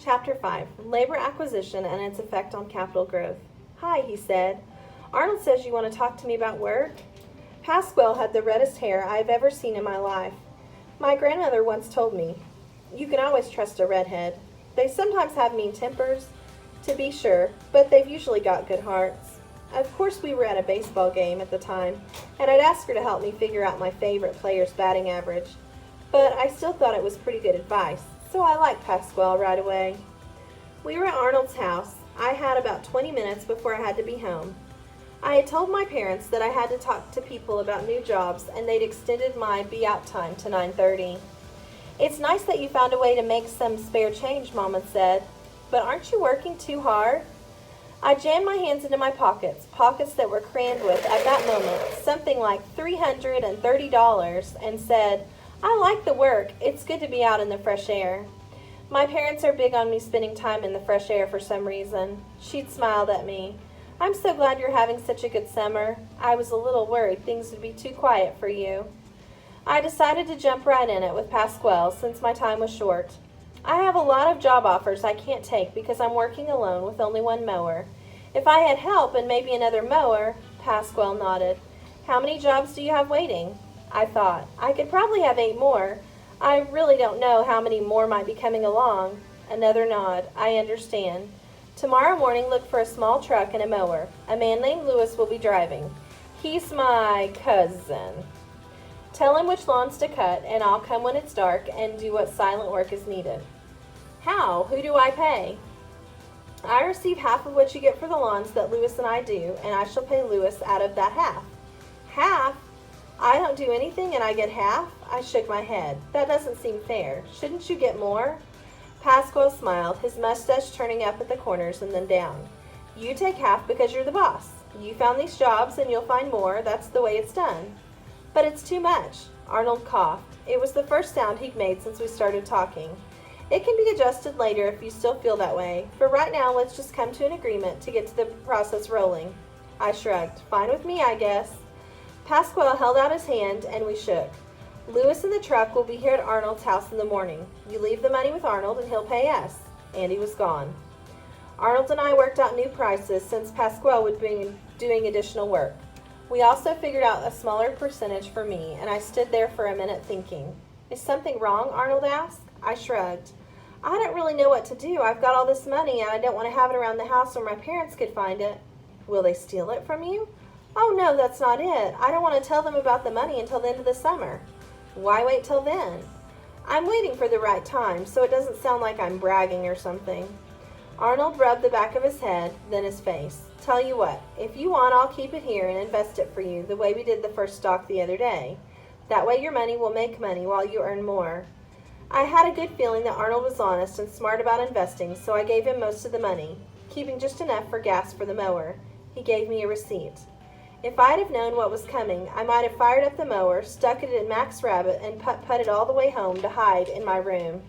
Chapter 5, Labor Acquisition and its Effect on Capital Growth. "Hi," he said. "Arnold says you want to talk to me about work?" Pasquale had the reddest hair I have ever seen in my life. My grandmother once told me, "You can always trust a redhead. They sometimes have mean tempers, to be sure, but they've usually got good hearts." Of course, we were at a baseball game at the time, and I'd asked her to help me figure out my favorite player's batting average. But I still thought it was pretty good advice, so I liked Pasquale right away. We were at Arnold's house. I had about 20 minutes before I had to be home. I had told my parents that I had to talk to people about new jobs, and they'd extended my be-out time to 9:30. "It's nice that you found a way to make some spare change," Mama said. "But aren't you working too hard?" I jammed my hands into my pockets that were crammed with, at that moment, something like $330, and said, "I like the work. It's good to be out in the fresh air." My parents are big on me spending time in the fresh air for some reason. She'd smiled at me. "I'm so glad you're having such a good summer. I was a little worried things would be too quiet for you." I decided to jump right in it with Pasquale since my time was short. "I have a lot of job offers I can't take because I'm working alone with only one mower. If I had help and maybe another mower—" Pasquale nodded. "How many jobs do you have waiting?" I thought, "I could probably have 8 more. I really don't know how many more might be coming along." Another nod. "I understand. Tomorrow morning look for a small truck and a mower. A man named Lewis will be driving. He's my cousin. Tell him which lawns to cut, and I'll come when it's dark and do what silent work is needed." "How? Who do I pay?" "I receive half of what you get for the lawns that Lewis and I do, and I shall pay Lewis out of that half." "Half? I don't do anything and I get half?" I shook my head. "That doesn't seem fair. Shouldn't you get more?" Pasquale smiled, his mustache turning up at the corners and then down. "You take half because you're the boss. You found these jobs and you'll find more. That's the way it's done." "But it's too much." Arnold coughed. It was the first sound he'd made since we started talking. "It can be adjusted later if you still feel that way. For right now, let's just come to an agreement to get the process rolling." I shrugged. "Fine with me, I guess." Pasquale held out his hand, and we shook. "Lewis and the truck will be here at Arnold's house in the morning. You leave the money with Arnold, and he'll pay us." And he was gone. Arnold and I worked out new prices since Pasquale would be doing additional work. We also figured out a smaller percentage for me, and I stood there for a minute thinking. "Is something wrong?" Arnold asked. I shrugged. "I don't really know what to do. I've got all this money, and I don't want to have it around the house where my parents could find it." "Will they steal it from you?" "Oh, no, that's not it. I don't want to tell them about the money until the end of the summer." "Why wait till then?" "I'm waiting for the right time, so it doesn't sound like I'm bragging or something." Arnold rubbed the back of his head, then his face. "Tell you what, if you want, I'll keep it here and invest it for you the way we did the first stock the other day. That way your money will make money while you earn more." I had a good feeling that Arnold was honest and smart about investing, so I gave him most of the money, keeping just enough for gas for the mower. He gave me a receipt. If I'd have known what was coming, I might have fired up the mower, stuck it in Mac's rabbit, and putt-putted all the way home to hide in my room.